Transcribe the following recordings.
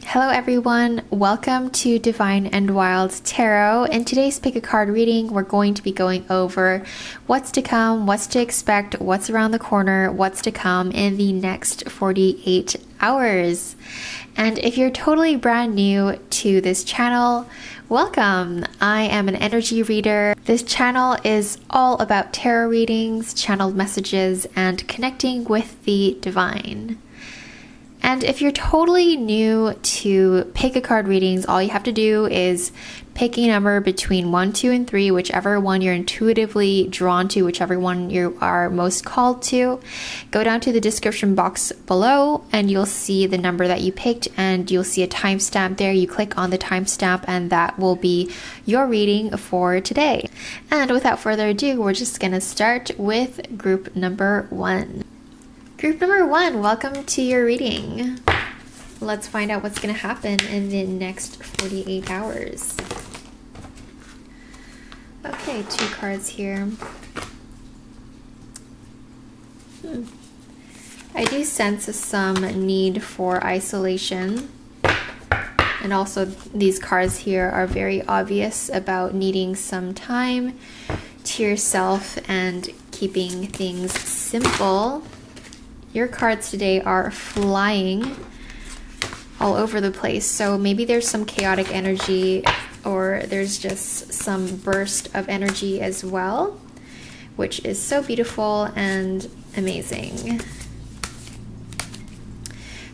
Hello everyone, welcome to Divine and Wild Tarot. In today's pick a card reading, we're going to be going over what's to come, what's to expect, what's around the corner, what's to come in the next 48 hours. And if you're totally brand new to this channel, welcome. I am an energy reader. This channel is all about tarot readings, channeled messages, and connecting with the divine. And if you're totally new to pick a card readings, all you have to do is pick a number between 1, 2, and 3, whichever one you're intuitively drawn to, whichever one you are most called to. Go down to the description box below and you'll see the number that you picked and you'll see a timestamp there. You click on the timestamp and that will be your reading for today. And without further ado, we're just going to start with group number 1. Group number 1, welcome to your reading. Let's find out what's going to happen in the next 48 hours. Okay, 2 cards here. I do sense some need for isolation. And also these cards here are very obvious about needing some time to yourself and keeping things simple. Your cards today are flying all over the place. So maybe there's some chaotic energy or there's just some burst of energy as well, which is so beautiful and amazing.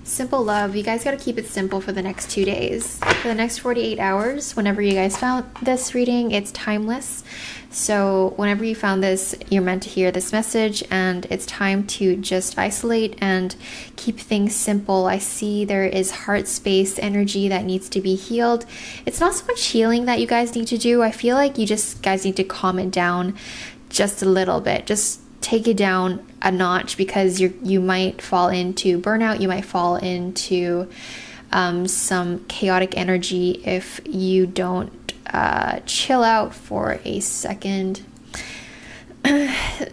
Simple love. You guys got to keep it simple for the next 2 days. For the next 48 hours, whenever you guys found this reading, it's timeless. So whenever you found this, you're meant to hear this message and it's time to just isolate and keep things simple. I see there is heart space energy that needs to be healed. It's not so much healing that you guys need to do. I feel like you guys need to calm it down just a little bit. Just take it down a notch because you might fall into burnout. You might fall into some chaotic energy if you don't chill out for a second.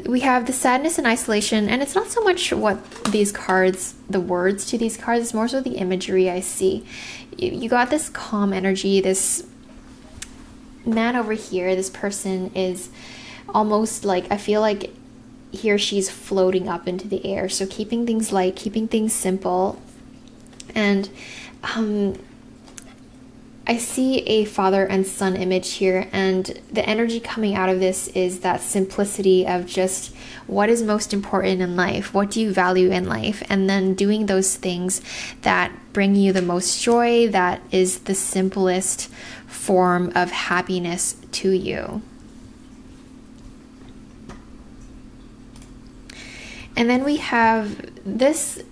We have the sadness and isolation, and it's not so much what these cards, the words to these cards, it's more so the imagery I see. You got this calm energy. This man over here, this person is almost like, I feel like he or she's floating up into the air. So keeping things light, keeping things simple. And I see a father and son image here, and the energy coming out of this is that simplicity of just what is most important in life, what do you value in life, and then doing those things that bring you the most joy, that is the simplest form of happiness to you. And then we have this,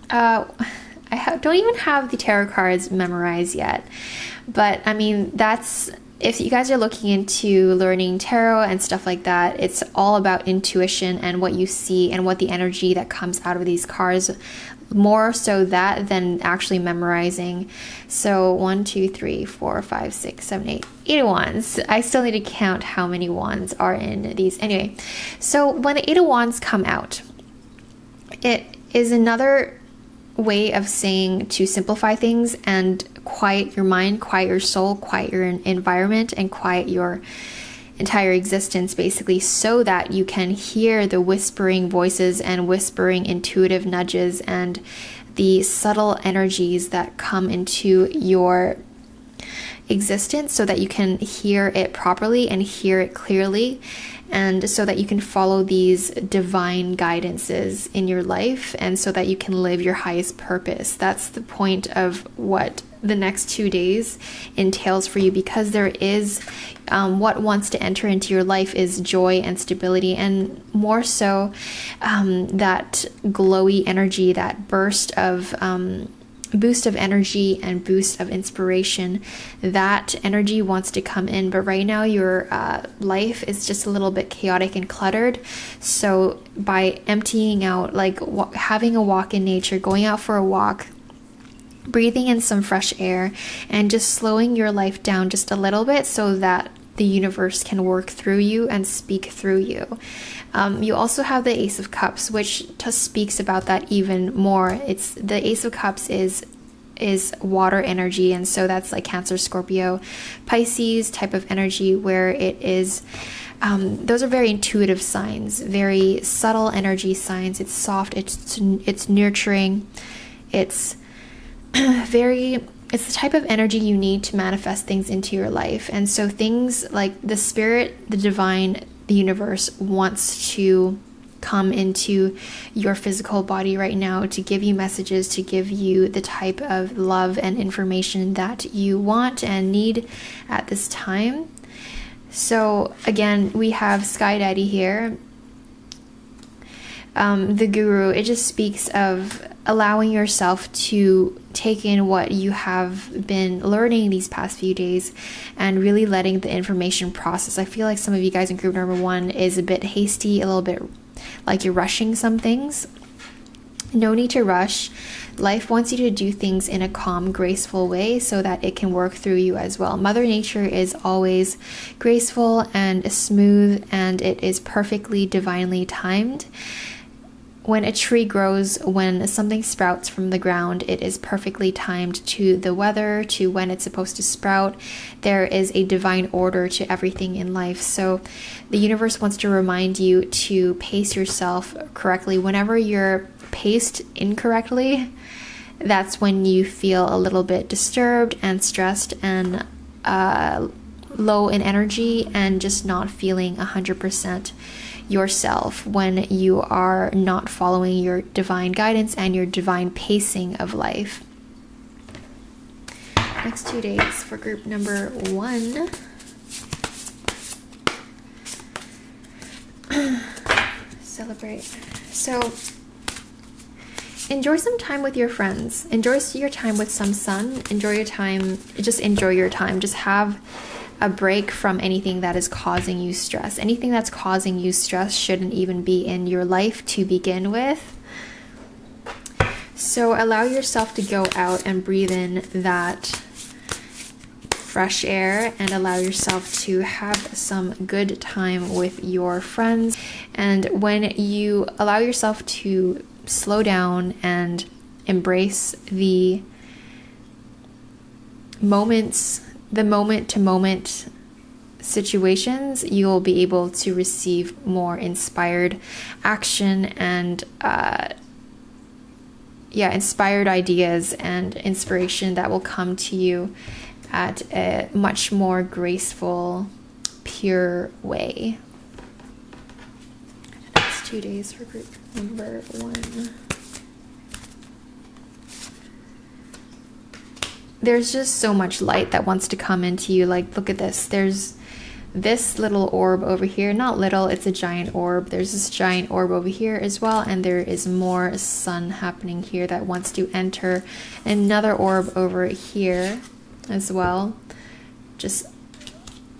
don't even have the tarot cards memorized yet, but I mean, that's, if you guys are looking into learning tarot and stuff like that, it's all about intuition and what you see and what the energy that comes out of these cards, more so that than actually memorizing. So 1, 2, 3, 4, 5, 6, 7, 8, 8 of Wands. I still need to count how many wands are in these. Anyway, so when the 8 of Wands come out, it is another way of saying to simplify things and quiet your mind, quiet your soul, quiet your environment, and quiet your entire existence, basically, so that you can hear the whispering voices and whispering intuitive nudges and the subtle energies that come into your existence, so that you can hear it properly and hear it clearly, and so that you can follow these divine guidances in your life, and so that you can live your highest purpose. That's the point of what the next 2 days entails for you, because there is what wants to enter into your life is joy and stability, and more so that glowy energy, that boost of energy and boost of inspiration. That energy wants to come in, but right now your life is just a little bit chaotic and cluttered. So by emptying out, like having a walk in nature, going out for a walk, breathing in some fresh air, and just slowing your life down just a little bit so that the universe can work through you and speak through you. You also have the Ace of Cups, which just speaks about that even more. It's the Ace of Cups is is water energy, and so that's like Cancer, Scorpio, Pisces type of energy, where it is those are very intuitive signs, very subtle energy signs. It's soft, it's nurturing, it's it's the type of energy you need to manifest things into your life. And so things like the spirit, the divine, the universe wants to come into your physical body right now to give you messages, to give you the type of love and information that you want and need at this time. So again, we have Sky Daddy here. The Guru, it just speaks of allowing yourself to take in what you have been learning these past few days and really letting the information process. I feel like some of you guys in group number 1 is a bit hasty, a little bit like you're rushing some things. No need to rush. Life wants you to do things in a calm, graceful way so that it can work through you as well. Mother Nature is always graceful and smooth, and it is perfectly divinely timed. When a tree grows, when something sprouts from the ground, it is perfectly timed to the weather, to when it's supposed to sprout. There is a divine order to everything in life. So the universe wants to remind you to pace yourself correctly. Whenever you're paced incorrectly, that's when you feel a little bit disturbed and stressed and low in energy and just not feeling 100% yourself when you are not following your divine guidance and your divine pacing of life. Next 2 days for group number 1. Celebrate. So enjoy some time with your friends. Enjoy your time with some sun. Enjoy your time. Just enjoy your time. Just have a break from anything that is causing you stress. Anything that's causing you stress shouldn't even be in your life to begin with. So allow yourself to go out and breathe in that fresh air and allow yourself to have some good time with your friends. And when you allow yourself to slow down and embrace the moment-to-moment situations, you'll be able to receive more inspired action and inspired ideas and inspiration that will come to you at a much more graceful, pure way. Next 2 days for group number 1. There's just so much light that wants to come into you. Like, look at this. There's this little orb over here. Not little, it's a giant orb. There's this giant orb over here as well. And there is more sun happening here that wants to enter. Another orb over here as well. Just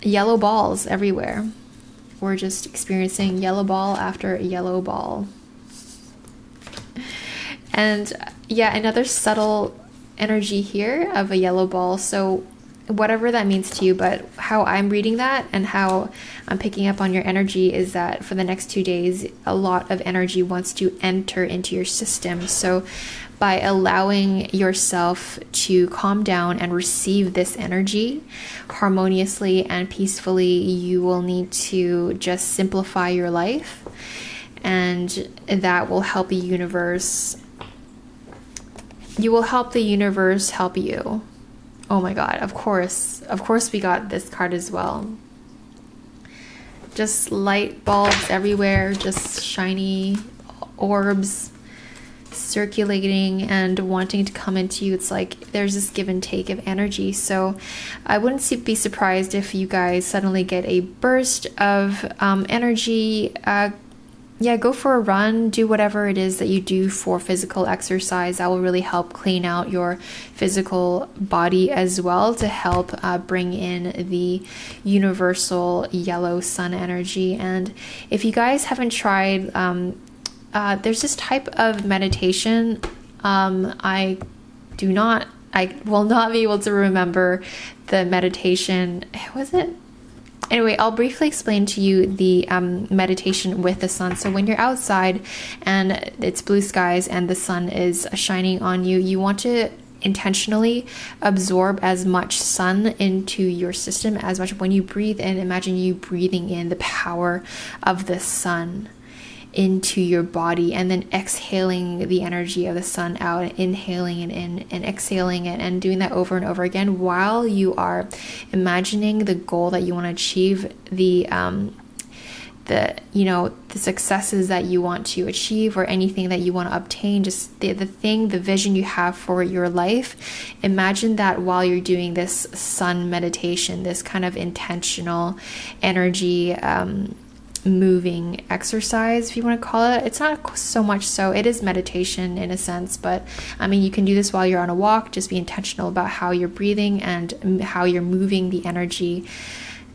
yellow balls everywhere. We're just experiencing yellow ball after yellow ball. And yeah, another subtle energy here of a yellow ball. So whatever that means to you, but how I'm reading that and how I'm picking up on your energy is that for the next 2 days, a lot of energy wants to enter into your system. So by allowing yourself to calm down and receive this energy harmoniously and peacefully, you will need to just simplify your life, and that will help the universe. You will help the universe help you. Oh my God, of course we got this card as well. Just light bulbs everywhere, just shiny orbs circulating and wanting to come into you. It's like there's this give and take of energy. So I wouldn't be surprised if you guys suddenly get a burst of energy. Go for a run, do whatever it is that you do for physical exercise. That will really help clean out your physical body as well, to help bring in the universal yellow sun energy. And if you guys haven't tried, there's this type of meditation. I will not be able to remember the meditation. Was it? Anyway, I'll briefly explain to you the meditation with the sun. So when you're outside and it's blue skies and the sun is shining on you, you want to intentionally absorb as much sun into your system as much. When you breathe in, imagine you breathing in the power of the sun into your body, and then exhaling the energy of the sun out, inhaling it in and exhaling it, and doing that over and over again while you are imagining the goal that you want to achieve, the successes that you want to achieve, or anything that you want to obtain, just the vision you have for your life. Imagine that while you're doing this sun meditation, this kind of intentional energy moving exercise, if you want to call it. It's not so much so, it is meditation in a sense, but I mean, you can do this while you're on a walk. Just be intentional about how you're breathing and how you're moving the energy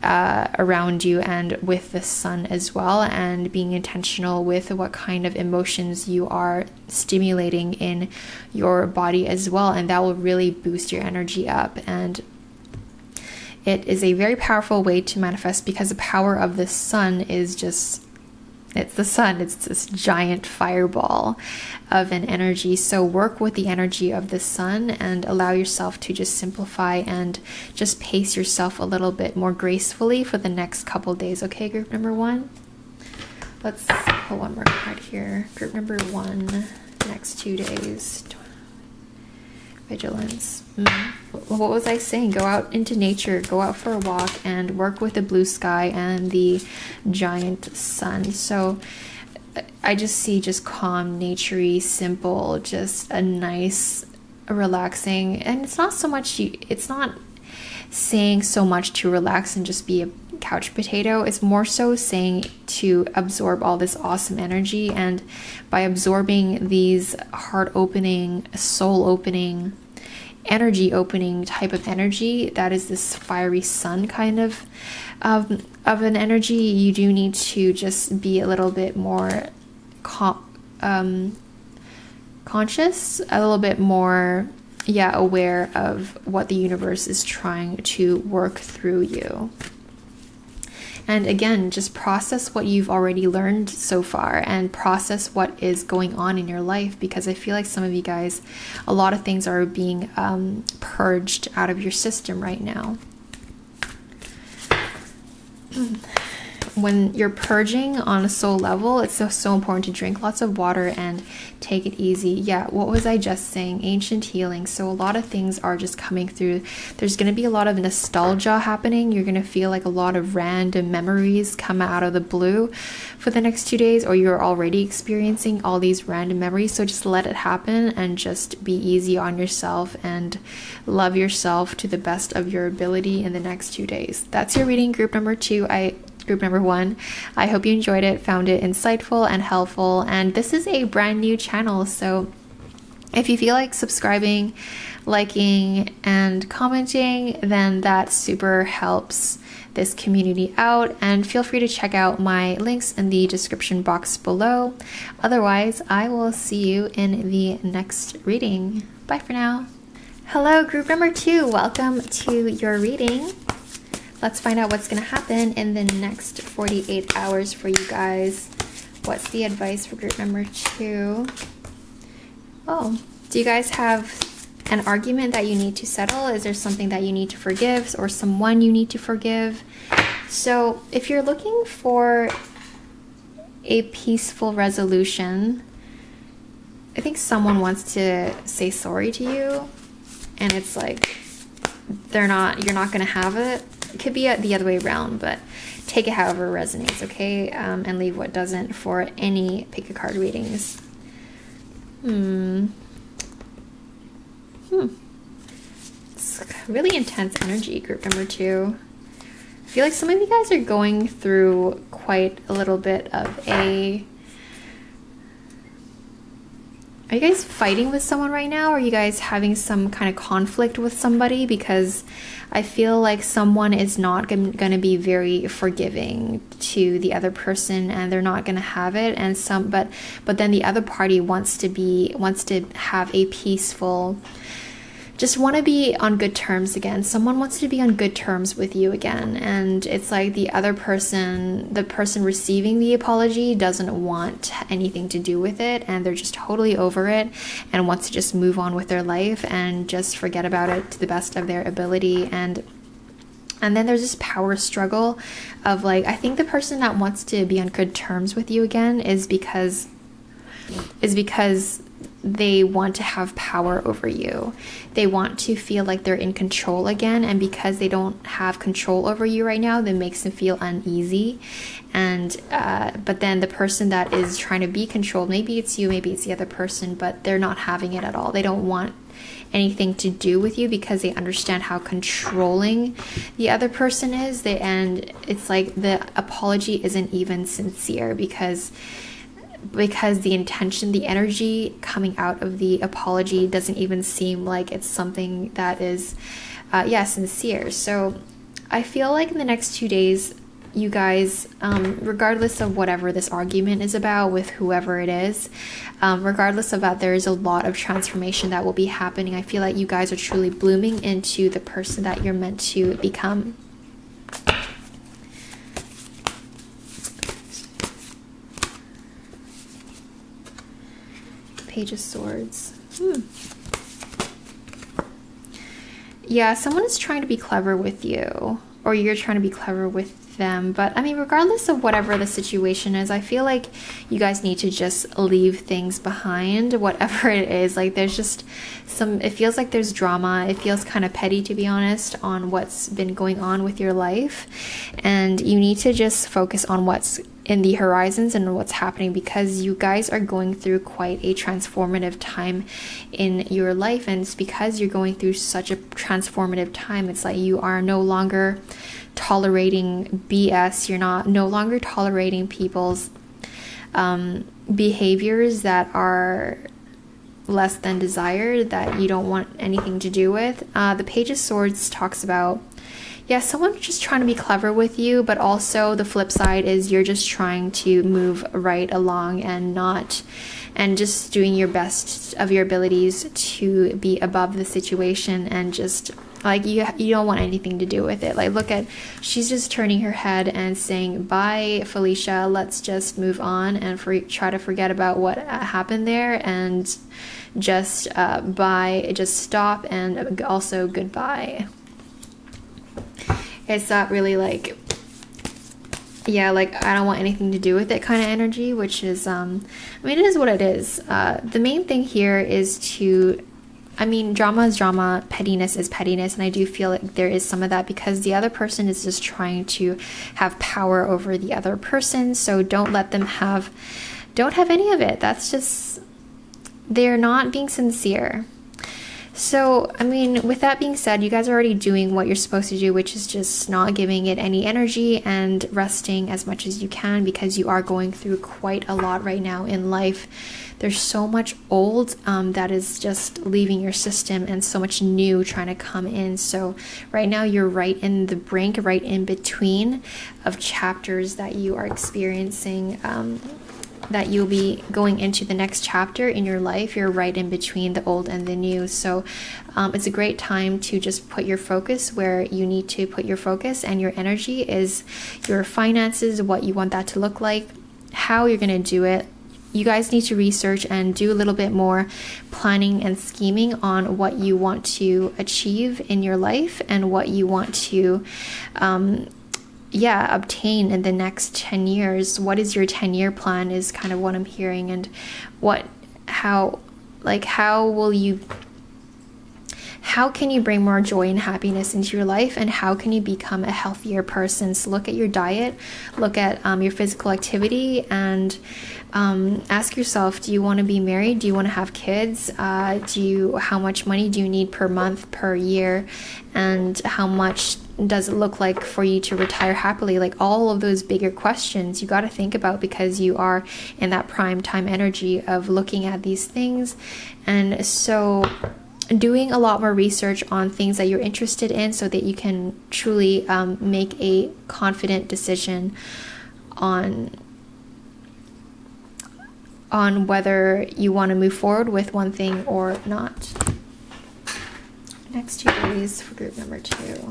around you and with the sun as well, and being intentional with what kind of emotions you are stimulating in your body as well, and that will really boost your energy up. And it is a very powerful way to manifest, because the power of the sun is just, it's the sun. It's this giant fireball of an energy. So work with the energy of the sun and allow yourself to just simplify and just pace yourself a little bit more gracefully for the next couple days. Okay, group number 1. Let's pull one more card here. Group number 1, next 2 days. Vigilance. What was I saying? Go out into nature, go out for a walk, and work with the blue sky and the giant sun. So I just see just calm, naturey, simple, just a nice, relaxing, and it's not so much, it's not saying so much to relax and just be a couch potato. It's more so saying to absorb all this awesome energy, and by absorbing these heart opening, soul opening, energy opening type of energy, that is this fiery sun kind of an energy, you do need to just be a little bit more conscious, a little bit more aware of what the universe is trying to work through you. And again, just process what you've already learned so far, and process what is going on in your life, because I feel like some of you guys, a lot of things are being purged out of your system right now. When you're purging on a soul level, it's so important to drink lots of water and take it easy. Yeah, what was I just saying? Ancient healing. So a lot of things are just coming through. There's going to be a lot of nostalgia happening. You're going to feel like a lot of random memories come out of the blue for the next 2 days, or you're already experiencing all these random memories. So just let it happen and just be easy on yourself and love yourself to the best of your ability in the next 2 days. That's your reading, group number 2. Group number 1. I hope you enjoyed it, found it insightful and helpful. And this is a brand new channel, so if you feel like subscribing, liking, and commenting, then that super helps this community out. And feel free to check out my links in the description box below. Otherwise, I will see you in the next reading. Bye for now. Hello, group number 2. Welcome to your reading. Let's find out what's going to happen in the next 48 hours for you guys. What's the advice for group number 2? Oh, do you guys have an argument that you need to settle? Is there something that you need to forgive, or someone you need to forgive? So if you're looking for a peaceful resolution, I think someone wants to say sorry to you, and it's like you're not going to have it. It could be the other way around, but take it however resonates, okay? And leave what doesn't for any pick a card readings. It's really intense energy, group number 2. I feel like some of you guys are going through quite a little bit of a... Are you guys fighting with someone right now? Or are you guys having some kind of conflict with somebody? Because I feel like someone is not going to be very forgiving to the other person, and they're not going to have it. And but then the other party wants to have a peaceful just want to be on good terms again. Someone wants to be on good terms with you again. And it's like the other person, the person receiving the apology, doesn't want anything to do with it. And they're just totally over it and wants to just move on with their life and just forget about it to the best of their ability. And then there's this power struggle of like, I think the person that wants to be on good terms with you again is because they want to have power over you. They want to feel like they're in control again, and because they don't have control over you right now, that makes them feel uneasy. And but then the person that is trying to be controlled, maybe it's you, maybe it's the other person, but they're not having it at all. They don't want anything to do with you because they understand how controlling the other person is. And it's like the apology isn't even sincere because the intention, the energy coming out of the apology doesn't even seem like it's something that is sincere. So I feel like in the next 2 days, you guys, regardless of whatever this argument is about with whoever it is, regardless of that, there is a lot of transformation that will be happening. I feel like you guys are truly blooming into the person that you're meant to become. Page of Swords. Yeah, someone is trying to be clever with you, or you're trying to be clever with them. But I mean, regardless of whatever the situation is, I feel like you guys need to just leave things behind, whatever it is. Like there's just it feels like there's drama. It feels kind of petty, to be honest, on what's been going on with your life. And you need to just focus on what's in the horizons and what's happening, because you guys are going through quite a transformative time in your life. And it's because you're going through such a transformative time. It's like you are no longer tolerating BS. You're no longer tolerating people's behaviors that are less than desired, that you don't want anything to do with. The Page of Swords talks about, someone's just trying to be clever with you, but also the flip side is you're just trying to move right along and just doing your best of your abilities to be above the situation, and just like you don't want anything to do with it. Like look at, she's just turning her head and saying, bye Felicia, let's just move on and try to forget about what happened there, and just just stop, and also goodbye. It's not really like, like I don't want anything to do with it kind of energy, which is, I mean, it is what it is. The main thing here is drama is drama, pettiness is pettiness, and I do feel like there is some of that because the other person is just trying to have power over the other person. So don't have any of it. That's just, they're not being sincere. So, I mean, with that being said, you guys are already doing what you're supposed to do, which is just not giving it any energy and resting as much as you can, because you are going through quite a lot right now in life. There's so much old that is just leaving your system, and so much new trying to come in. So right now you're right in the brink, right in between of chapters that you are experiencing, that you'll be going into the next chapter in your life. You're right in between the old and the new. So it's a great time to just put your focus where you need to put your focus, and your energy is your finances, what you want that to look like, how you're going to do it. You guys need to research and do a little bit more planning and scheming on what you want to achieve in your life and what you want to obtain in the next 10 years. What is your 10-year plan is kind of what I'm hearing, and how can you bring more joy and happiness into your life, and how can you become a healthier person? So look at your diet, look at your physical activity, and ask yourself, do you want to be married? Do you want to have kids? How much money do you need per month, per year? And how much does it look like for you to retire happily? Like all of those bigger questions you got to think about, because you are in that prime time energy of looking at these things. And so doing a lot more research on things that you're interested in, so that you can truly make a confident decision on whether you want to move forward with one thing or not. Next 2 days for group number 2.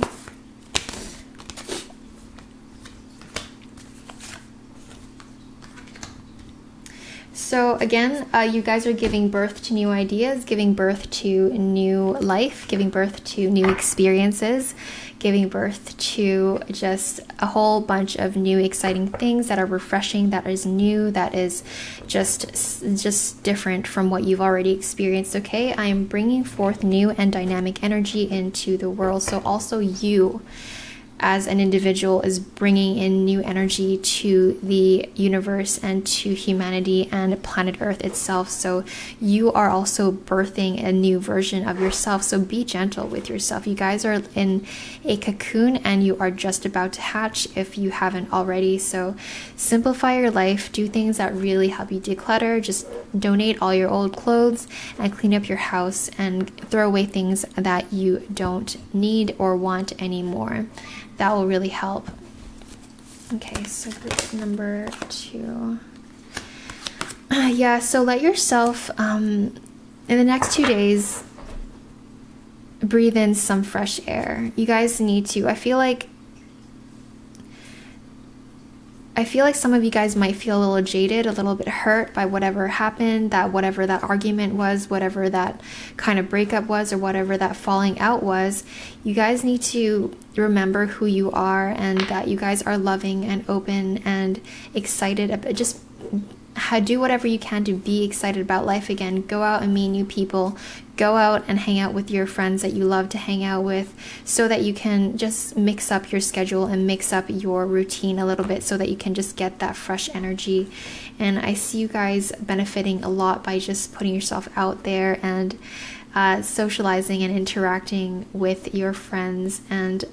So again, you guys are giving birth to new ideas, giving birth to new life, giving birth to new experiences, giving birth to just a whole bunch of new exciting things that are refreshing, that is new, that is just different from what you've already experienced. Okay, I am bringing forth new and dynamic energy into the world. So also you as an individual is bringing in new energy to the universe and to humanity and planet Earth itself. So you are also birthing a new version of yourself. So be gentle with yourself. You guys are in a cocoon and you are just about to hatch if you haven't already. So simplify your life, do things that really help you declutter. Just donate all your old clothes and clean up your house and throw away things that you don't need or want anymore. That will really help. Okay, so group number 2. Yeah, so let yourself, in the next 2 days, breathe in some fresh air. You guys need to, I feel like some of you guys might feel a little jaded, a little bit hurt by whatever happened, that whatever that argument was, whatever that kind of breakup was, or whatever that falling out was. You guys need to remember who you are and that you guys are loving and open and excited about just do whatever you can to be excited about life again. Go out and meet new people. Go out and hang out with your friends that you love to hang out with so that you can just mix up your schedule and mix up your routine a little bit so that you can just get that fresh energy. And I see you guys benefiting a lot by just putting yourself out there and socializing and interacting with your friends. And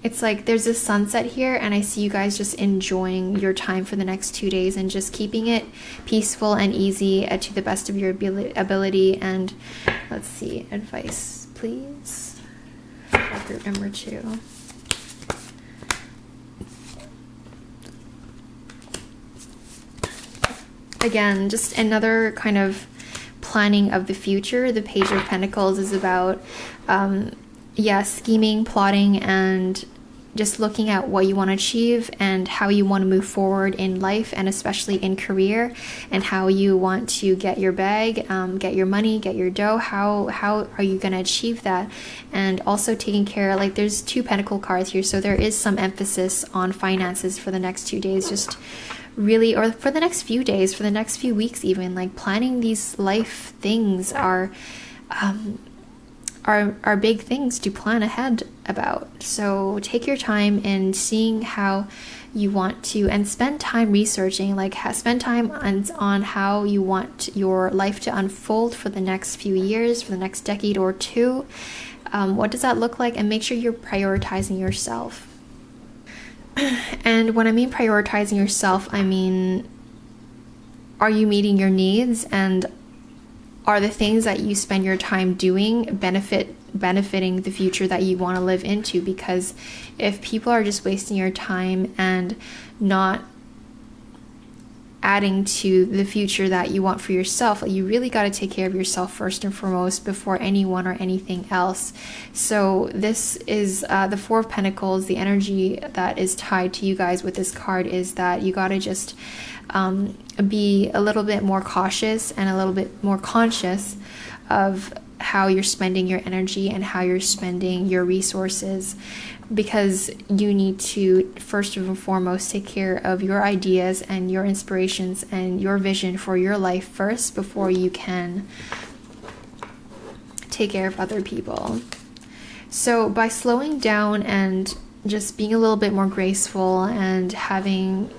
it's like there's a sunset here and I see you guys just enjoying your time for the next 2 days and just keeping it peaceful and easy to the best of your ability. And let's see, advice please for group number 2. Again, just another kind of planning of the future. The Page of Pentacles is about scheming, plotting, and just looking at what you want to achieve and how you want to move forward in life and especially in career, and how you want to get your bag, get your money, get your dough. How are you going to achieve that? And also taking care, like there's 2 Pentacle cards here, so there is some emphasis on finances for the next 2 days, just really, or for the next few days, for the next few weeks even. Like planning these life things are big things to plan ahead about. So take your time in seeing how you want to, and spend time researching, like spend time on how you want your life to unfold for the next few years, for the next decade or 2. What does that look like? And make sure you're prioritizing yourself. And when I mean prioritizing yourself, I mean, are you meeting your needs, and are the things that you spend your time doing benefiting the future that you want to live into? Because if people are just wasting your time and not adding to the future that you want for yourself, you really got to take care of yourself first and foremost before anyone or anything else. So this is the 4 of Pentacles. The energy that is tied to you guys with this card is that you got to just be a little bit more cautious and a little bit more conscious of how you're spending your energy and how you're spending your resources, because you need to first and foremost take care of your ideas and your inspirations and your vision for your life first before you can take care of other people. So by slowing down and just being a little bit more graceful and having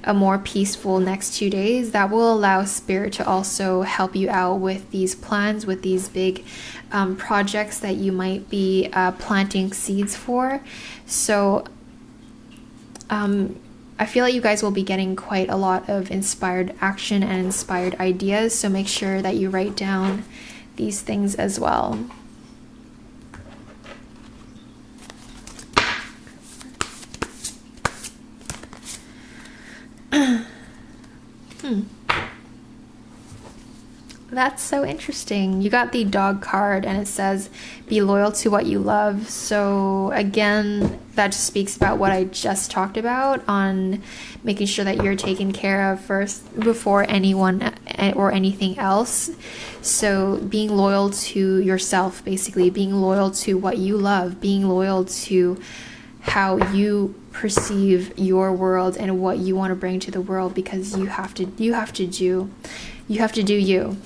a more peaceful next 2 days, that will allow Spirit to also help you out with these plans, with these big projects that you might be planting seeds for. So I feel like you guys will be getting quite a lot of inspired action and inspired ideas, so make sure that you write down these things as well. That's so interesting. You got the dog card and it says, be loyal to what you love. So again, that just speaks about what I just talked about on making sure that you're taken care of first before anyone or anything else. So being loyal to yourself, basically, being loyal to what you love, being loyal to how you perceive your world and what you want to bring to the world, because you have to do you.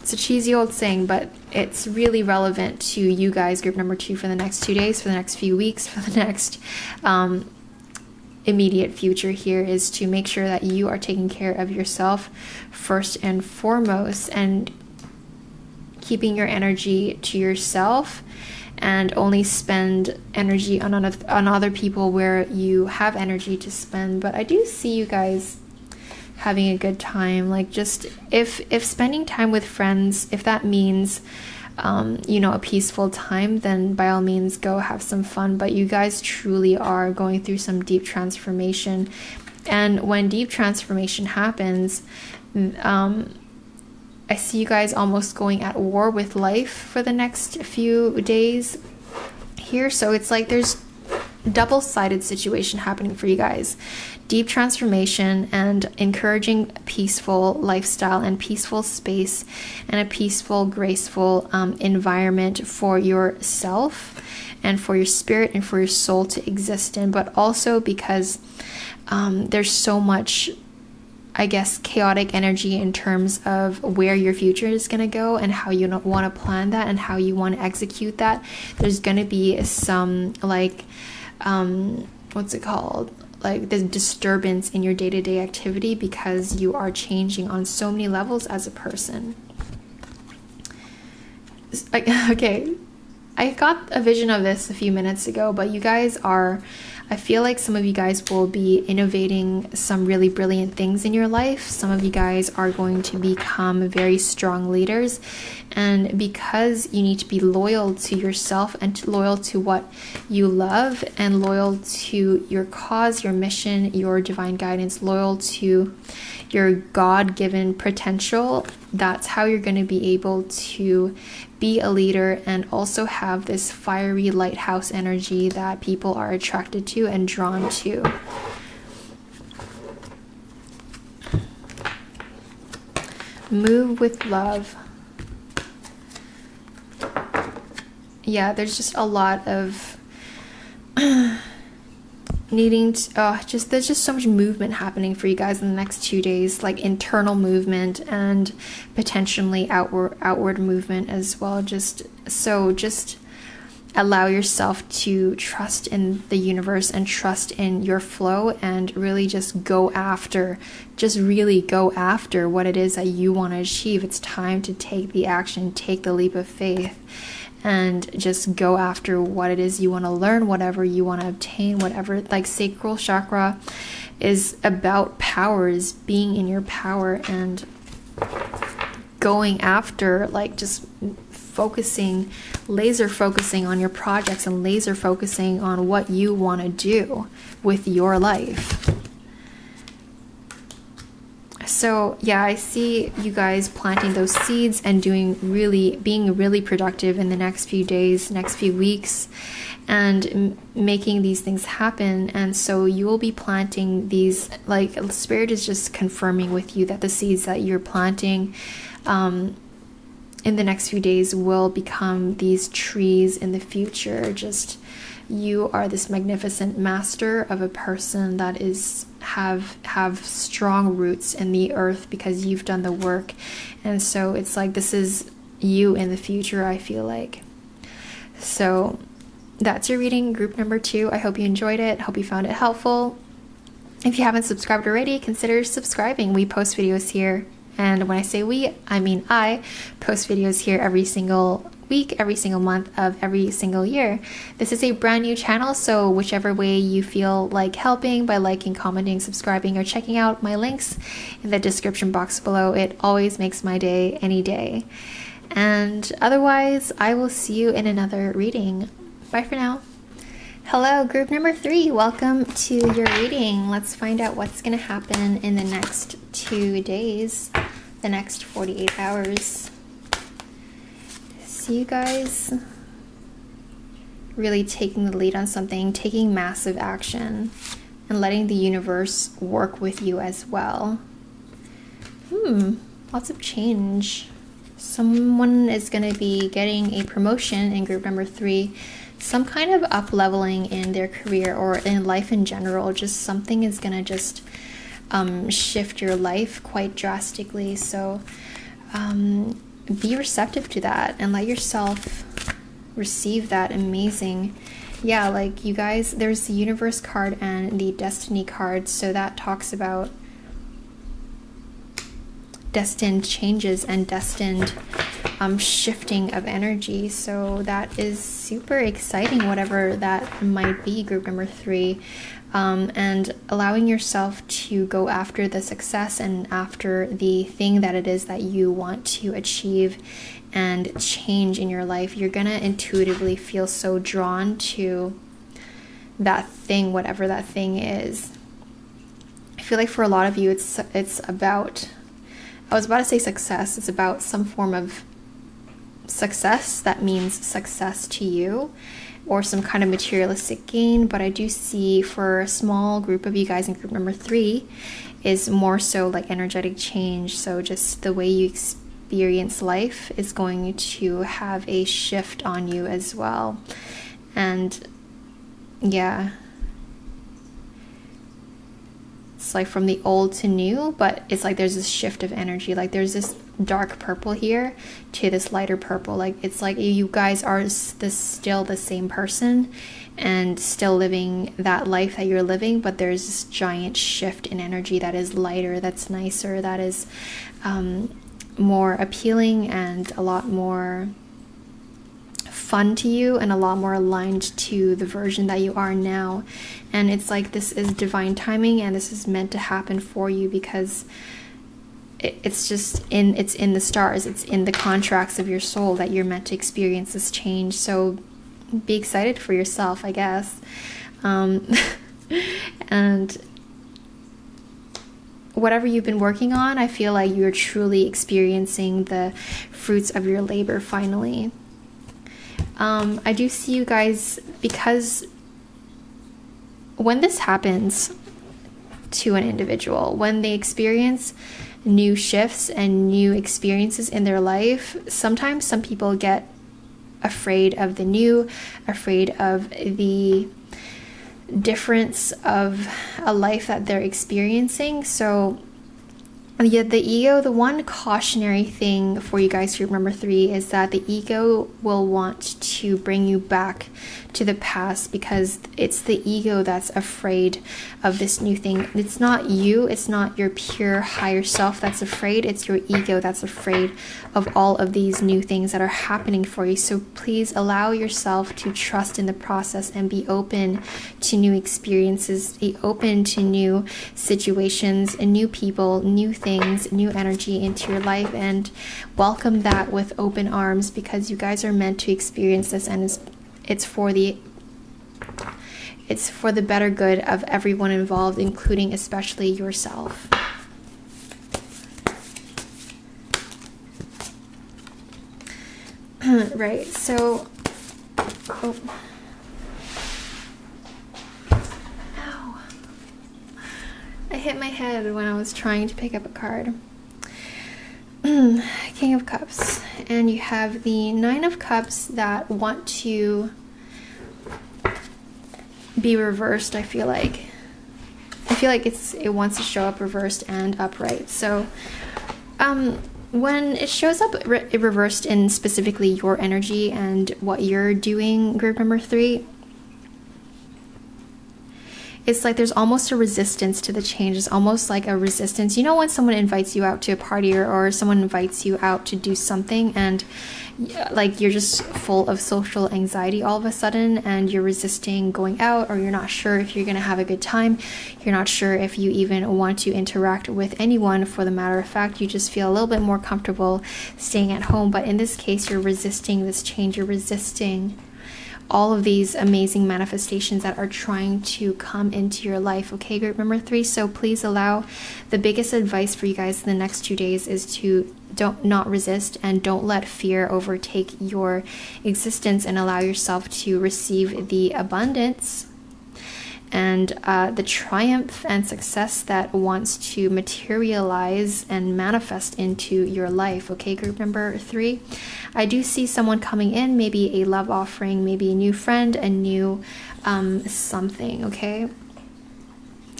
It's a cheesy old saying, but it's really relevant to you guys, group number 2, for the next 2 days, for the next few weeks, for the next immediate future here, is to make sure that you are taking care of yourself first and foremost, and keeping your energy to yourself, and only spend energy on other people where you have energy to spend. But I do see you guys having a good time. Like, just if spending time with friends, if that means a peaceful time, then by all means go have some fun. But you guys truly are going through some deep transformation, and when deep transformation happens, I see you guys almost going at war with life for the next few days here. So it's like there's double-sided situation happening for you guys. Deep transformation and encouraging a peaceful lifestyle and peaceful space and a peaceful, graceful environment for yourself and for your spirit and for your soul to exist in. But also because there's so much, I guess, chaotic energy in terms of where your future is going to go and how you want to plan that and how you want to execute that. There's going to be some what's it called? Like the disturbance in your day-to-day activity, because you are changing on so many levels as a person. Okay, I got a vision of this a few minutes ago, but you guys are, I feel like some of you guys will be innovating some really brilliant things in your life. Some of you guys are going to become very strong leaders. And because you need to be loyal to yourself and loyal to what you love and loyal to your cause, your mission, your divine guidance, loyal to your God-given potential, that's how you're going to be able to be a leader and also have this fiery lighthouse energy that people are attracted to and drawn to. Move with love. Yeah, there's just a lot of needing to, there's just so much movement happening for you guys in the next 2 days, like internal movement and potentially outward movement as well. Just allow yourself to trust in the universe and trust in your flow, and really just really go after what it is that you want to achieve. It's time to take the action, take the leap of faith, and just go after what it is you want to learn, whatever you want to obtain, whatever. Like, sacral chakra is about power, is being in your power and going after, like, just laser focusing on your projects and laser focusing on what you want to do with your life. So yeah, I see you guys planting those seeds and being really productive in the next few days, next few weeks, and making these things happen. And so you will be planting these, like, Spirit is just confirming with you that the seeds that you're planting in the next few days will become these trees in the future. Just, you are this magnificent master of a person that have strong roots in the earth because you've done the work. And so it's like, this is you in the future, I feel like. So that's your reading, group number 2. I hope you enjoyed it. Hope you found it helpful. If you haven't subscribed already, consider subscribing. We post videos here. And when I say we, I mean I post videos here every single week, every single month of every single year. This is a brand new channel, so whichever way you feel like helping, by liking, commenting, subscribing, or checking out my links in the description box below, it always makes my day any day. And otherwise, I will see you in another reading. Bye for now. Hello, group number 3. Welcome to your reading. Let's find out what's going to happen in the next 2 days the next 48 hours. See you guys really taking the lead on something, taking massive action, and letting the universe work with you as well. Lots of change. Someone is going to be getting a promotion in group number 3, some kind of up-leveling in their career or in life in general. Just something is going to just shift your life quite drastically. So be receptive to that and let yourself receive that. Amazing. Yeah, like you guys, there's the universe card and the destiny card. So that talks about destined changes and destined shifting of energy. So that is super exciting, whatever that might be, group number 3. And allowing yourself to go after the success and after the thing that it is that you want to achieve and change in your life. You're gonna intuitively feel so drawn to that thing, whatever that thing is. I feel like for a lot of you, it's about, I was about to say success. It's about some form of success that means success to you, or some kind of materialistic gain. But I do see for a small group of you guys in group number 3 is more so like energetic change. So just the way you experience life is going to have a shift on you as well. And yeah, it's like from the old to new, but it's like there's this shift of energy. Like there's this dark purple here to this lighter purple. Like it's like you guys are still the same person and still living that life that you're living, but there's this giant shift in energy that is lighter, that's nicer, that is more appealing and a lot more fun to you and a lot more aligned to the version that you are now. And it's like this is divine timing, and this is meant to happen for you because it's in the stars, it's in the contracts of your soul that you're meant to experience this change. So be excited for yourself, I guess. And whatever you've been working on, I feel like you're truly experiencing the fruits of your labor finally. I do see you guys, because when this happens to an individual, when they experience new shifts and new experiences in their life, sometimes some people get afraid of the new, afraid of the difference of a life that they're experiencing. So yeah, the ego, the one cautionary thing for you guys to remember 3 is that the ego will want to bring you back to the past, because it's the ego that's afraid of this new thing. It's not you, it's not your pure higher self that's afraid, it's your ego that's afraid of all of these new things that are happening for you. So please allow yourself to trust in the process and be open to new experiences, be open to new situations and new people, new things, new energy into your life, and welcome that with open arms, because you guys are meant to experience this, and it's for the better good of everyone involved, including especially yourself. Right, so ow, I hit my head when I was trying to pick up a card. King of Cups, and you have the 9 of Cups that want to be reversed. I feel like it wants to show up reversed and upright. So when it shows up reversed in specifically your energy and what you're doing, group number 3, it's like there's almost a resistance to the change. It's almost like a resistance. You know when someone invites you out to a party or someone invites you out to do something, and like you're just full of social anxiety all of a sudden, and you're resisting going out, or you're not sure if you're going to have a good time. You're not sure if you even want to interact with anyone. For the matter of fact, you just feel a little bit more comfortable staying at home. But in this case, you're resisting this change. You're resisting all of these amazing manifestations that are trying to come into your life. Okay, group number 3. So please allow, the biggest advice for you guys in the next 2 days is to not resist, and don't let fear overtake your existence, and allow yourself to receive the abundance and the triumph and success that wants to materialize and manifest into your life. Okay, group number 3. I do see someone coming in, maybe a love offering, maybe a new friend, a new something. Okay,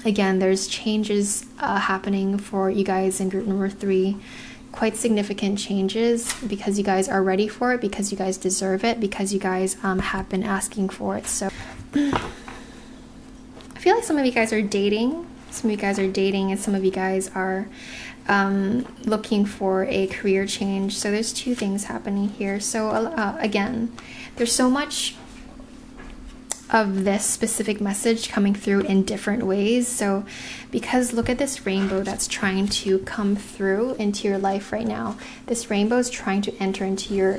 again, there's changes happening for you guys in group number 3. Quite significant changes, because you guys are ready for it, because you guys deserve it, because you guys have been asking for it. So I feel like some of you guys are dating. Some of you guys are dating, and some of you guys are looking for a career change. So there's 2 things happening here. So again, there's so much of this specific message coming through in different ways. So because look at this rainbow that's trying to come through into your life right now. This rainbow is trying to enter into your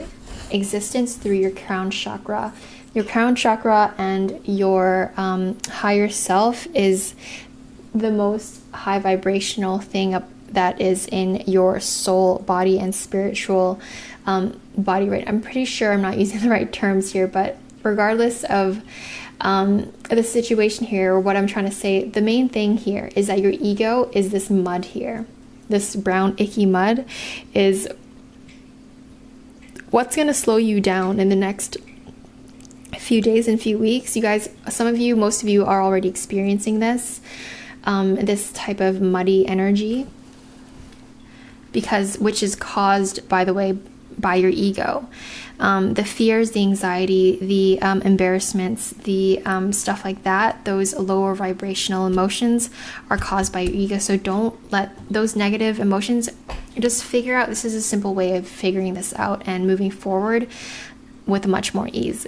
existence through your crown chakra. Your crown chakra and your higher self is the most high vibrational thing that is in your soul, body, and spiritual body, right? I'm pretty sure I'm not using the right terms here, but regardless of the situation here, or what I'm trying to say, the main thing here is that your ego is this mud here. This brown, icky mud is what's going to slow you down in the next few days and few weeks. You guys, some of you, most of you are already experiencing this type of muddy energy, which is caused, by the way, by your ego. The fears, the anxiety, the embarrassments, the stuff like that, those lower vibrational emotions are caused by your ego. So don't let those negative emotions, just figure out, this is a simple way of figuring this out and moving forward with much more ease.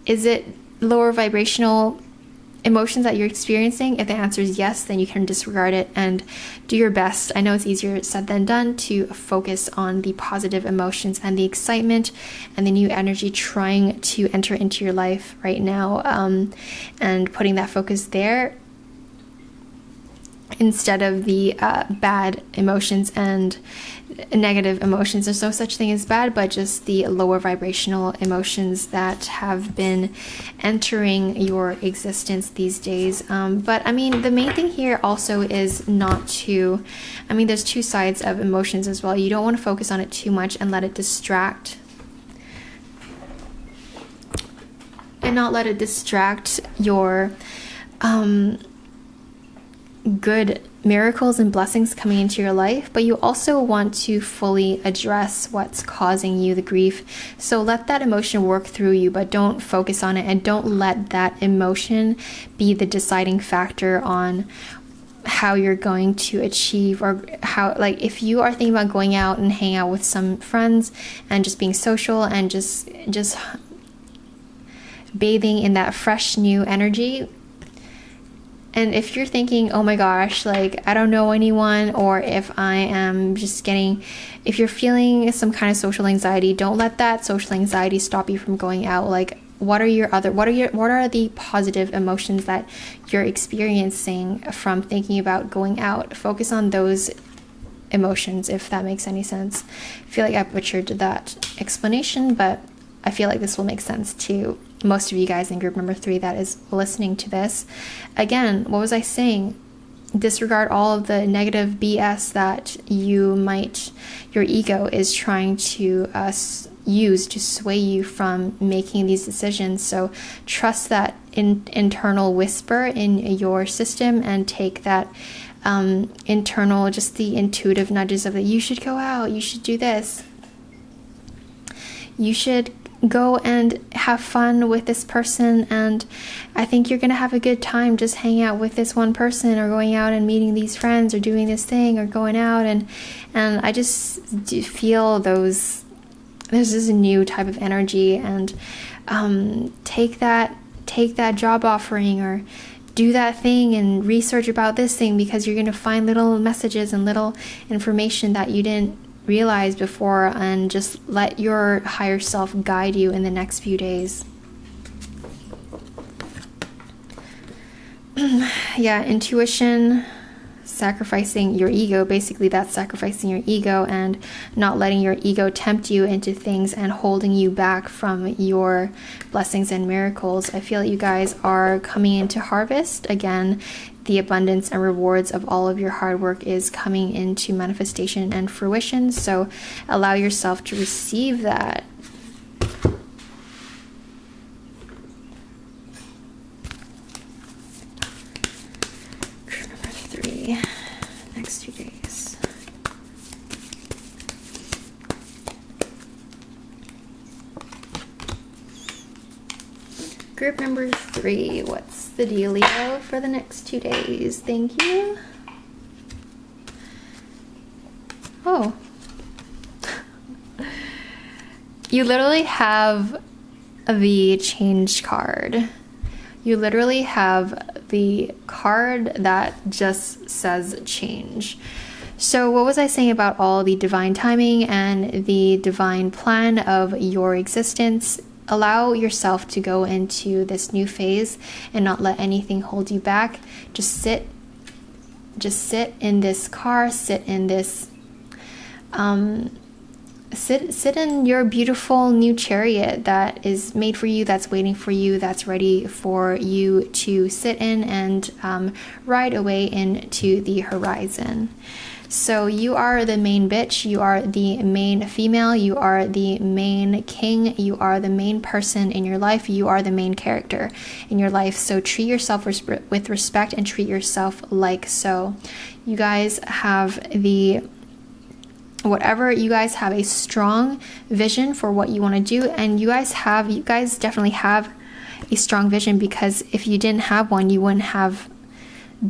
Is it lower vibrational emotions that you're experiencing? If the answer is yes, then you can disregard it and do your best. I know it's easier said than done to focus on the positive emotions and the excitement and the new energy trying to enter into your life right now, and putting that focus there instead of the bad emotions and negative emotions. There's no such thing as bad, but just the lower vibrational emotions that have been entering your existence these days. But I mean, the main thing here also is not to, I mean, there's 2 sides of emotions as well. You don't want to focus on it too much and let it distract, and not let it distract your good miracles and blessings coming into your life, but you also want to fully address what's causing you the grief. So let that emotion work through you, but don't focus on it, and don't let that emotion be the deciding factor on how you're going to achieve, or how, like, if you are thinking about going out and hang out with some friends and just being social and just bathing in that fresh new energy. And if you're thinking, oh my gosh, like, I don't know anyone, or if I am just if you're feeling some kind of social anxiety, don't let that social anxiety stop you from going out. Like, what are the positive emotions that you're experiencing from thinking about going out? Focus on those emotions, if that makes any sense. I feel like I butchered that explanation, but I feel like this will make sense to most of you guys in group number 3 that is listening to this. Again, what was I saying? Disregard all of the negative BS that your ego is trying to use to sway you from making these decisions. So trust that internal whisper in your system, and take that internal, just the intuitive nudges of that you should go out, you should do this, you should go and have fun with this person, and I think you're gonna have a good time just hanging out with this one person, or going out and meeting these friends, or doing this thing, or going out, and I just do feel there's this new type of energy, and take that job offering, or do that thing and research about this thing, because you're gonna find little messages and little information that you didn't realize before, and just let your higher self guide you in the next few days. Yeah, intuition, sacrificing your ego. Basically, that's sacrificing your ego and not letting your ego tempt you into things and holding you back from your blessings and miracles. I feel that you guys are coming into harvest. Again, the abundance and rewards of all of your hard work is coming into manifestation and fruition. So allow yourself to receive that. Next 2 days. Group number 3, what's the dealio for the next 2 days? Thank you. Oh. You literally have the change card. You literally have the card that just says change. So what was I saying about all the divine timing and the divine plan of your existence? Allow yourself to go into this new phase and not let anything hold you back. Just sit in this car, sit in this sit in your beautiful new chariot that is made for you, that's waiting for you, that's ready for you to sit in and ride away into the horizon. So you are the main bitch, you are the main female, you are the main king, you are the main person in your life, you are the main character in your life. So treat yourself with respect and treat yourself like so. You guys have whatever, you guys have a strong vision for what you want to do, and you guys definitely have a strong vision, because if you didn't have one, you wouldn't have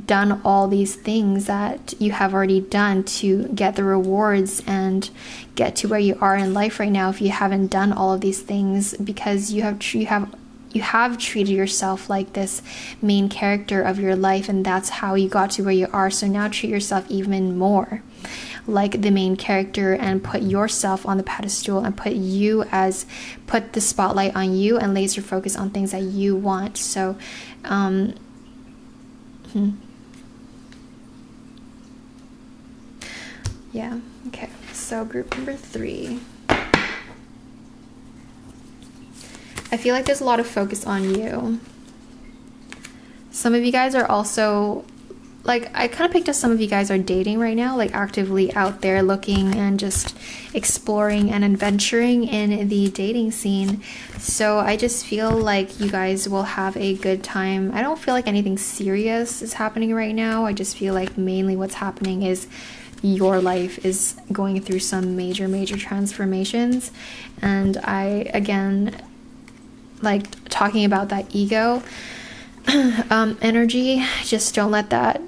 done all these things that you have already done to get the rewards and get to where you are in life right now. If you haven't done all of these things, because you have treated yourself like this main character of your life, and that's how you got to where you are. So now treat yourself even more like the main character and put yourself on the pedestal and put the spotlight on you and laser focus on things that you want. So yeah, okay, so group number 3, I feel like there's a lot of focus on you. Some of you guys are also, like, I kind of picked up some of you guys are dating right now, like actively out there looking and just exploring and adventuring in the dating scene. So I just feel like you guys will have a good time. I don't feel like anything serious is happening right now. I just feel like mainly what's happening is your life is going through some major transformations. And I, again, like talking about that ego energy, just don't let that,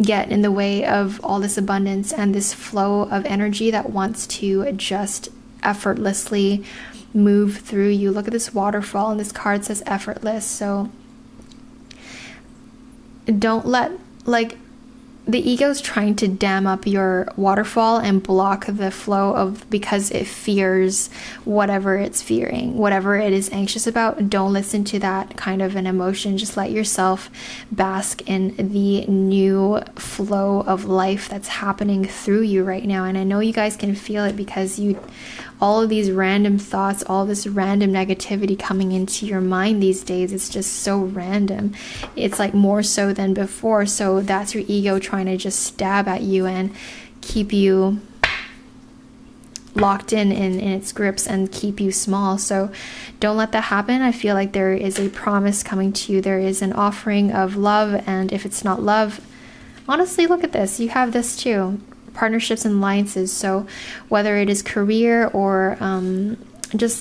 get in the way of all this abundance and this flow of energy that wants to just effortlessly move through you. Look at this waterfall, and this card says effortless. So don't let, the ego's trying to dam up your waterfall and block the flow because it fears whatever it's fearing, whatever it is anxious about. Don't listen to that kind of an emotion. Just let yourself bask in the new flow of life that's happening through you right now. And I know you guys can feel it, because all of these random thoughts, all this random negativity coming into your mind these days, it's just so random. It's like more so than before. So that's your ego trying to just stab at you and keep you locked in its grips and keep you small. So don't let that happen. I feel like there is a promise coming to you. There is an offering of love, and if it's not love, honestly, look at this. You have this too. Partnerships and alliances. So whether it is career or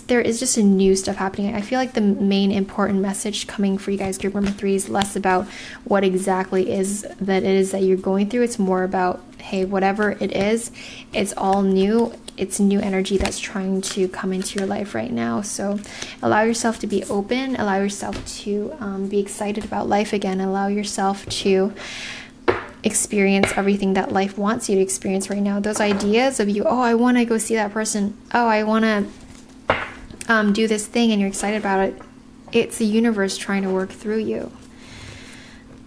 there is just a new stuff happening. I feel like the main important message coming for you guys, group number 3, is less about what exactly it is that you're going through. It's more about, hey, whatever it is, it's all new. It's new energy that's trying to come into your life right now. So allow yourself to be open, allow yourself to be excited about life again, allow yourself to experience everything that life wants you to experience right now. Those ideas of you, oh, I want to go see that person, oh, I want to do this thing, and you're excited about it. It's the universe trying to work through you.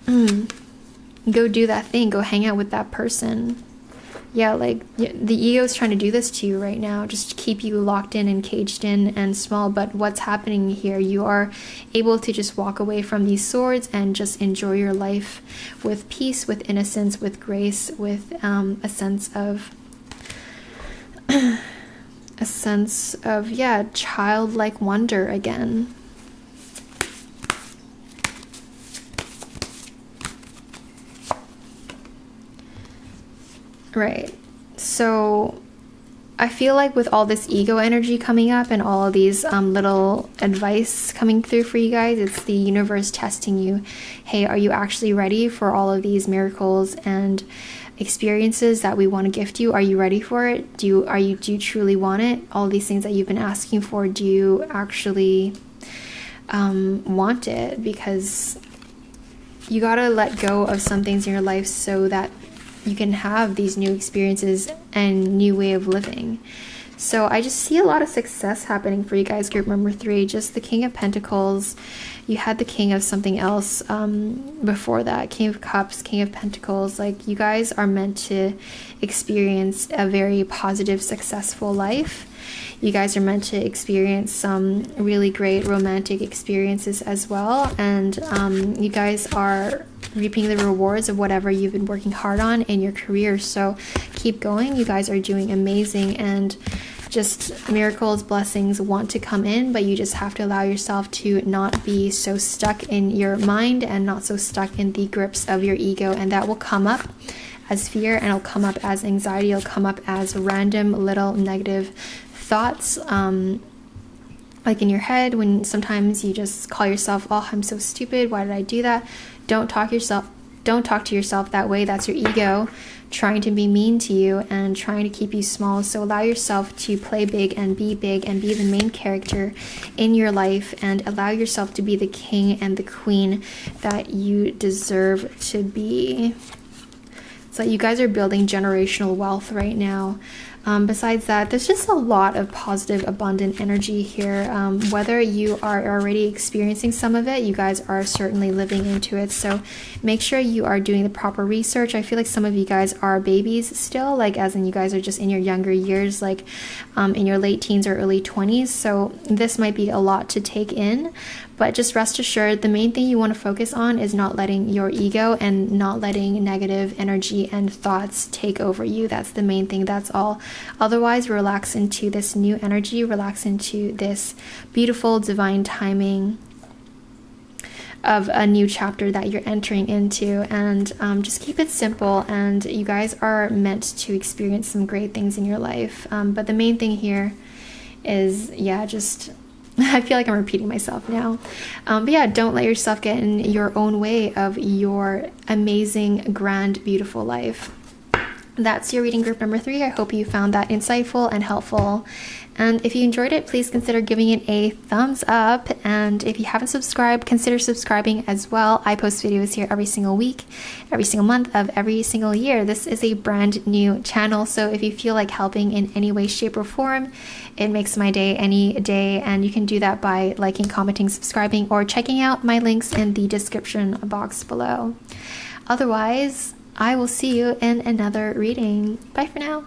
Go do that thing. Go hang out with that person. Yeah, like the ego is trying to do this to you right now, just to keep you locked in and caged in and small. But what's happening here, you are able to just walk away from these swords and just enjoy your life with peace, with innocence, with grace, with a sense of yeah, childlike wonder again. Right. So I feel like with all this ego energy coming up and all of these little advice coming through for you guys, it's the universe testing you. Hey, are you actually ready for all of these miracles and experiences that we want to gift you? Are you ready for it? Do you truly want it? All these things that you've been asking for, do you actually want it? Because you gotta let go of some things in your life so that you can have these new experiences and new way of living. So I just see a lot of success happening for you guys, group number 3. Just the King of Pentacles. You had the King of something else before that. King of Cups, King of Pentacles. Like, you guys are meant to experience a very positive, successful life. You guys are meant to experience some really great romantic experiences as well. And you guys are reaping the rewards of whatever you've been working hard on in your career. So keep going. You guys are doing amazing, and just miracles, blessings want to come in, but you just have to allow yourself to not be so stuck in your mind and not so stuck in the grips of your ego. And that will come up as fear, and it'll come up as anxiety. It'll come up as random little negative thoughts, like in your head, when sometimes you just call yourself, oh, I'm so stupid, why did I do that? Don't talk to yourself that way. That's your ego trying to be mean to you and trying to keep you small. So allow yourself to play big and be the main character in your life, and allow yourself to be the king and the queen that you deserve to be. So you guys are building generational wealth right now. Besides that, there's just a lot of positive, abundant energy here. Whether you are already experiencing some of it, you guys are certainly living into it. So make sure you are doing the proper research. I feel like some of you guys are babies still, like as in you guys are just in your younger years, like in your late teens or early 20s. So this might be a lot to take in. But just rest assured, the main thing you want to focus on is not letting your ego and not letting negative energy and thoughts take over you. That's the main thing. That's all. Otherwise, relax into this new energy. Relax into this beautiful divine timing of a new chapter that you're entering into. And just keep it simple. And you guys are meant to experience some great things in your life. But the main thing here is, yeah, just... I feel like I'm repeating myself now. But yeah, don't let yourself get in your own way of your amazing, grand, beautiful life. That's your reading, group number 3. I hope you found that insightful and helpful. And if you enjoyed it, please consider giving it a thumbs up. And if you haven't subscribed, consider subscribing as well. I post videos here every single week, every single month of every single year. This is a brand new channel. So if you feel like helping in any way, shape, or form, it makes my day any day. And you can do that by liking, commenting, subscribing, or checking out my links in the description box below. Otherwise, I will see you in another reading. Bye for now.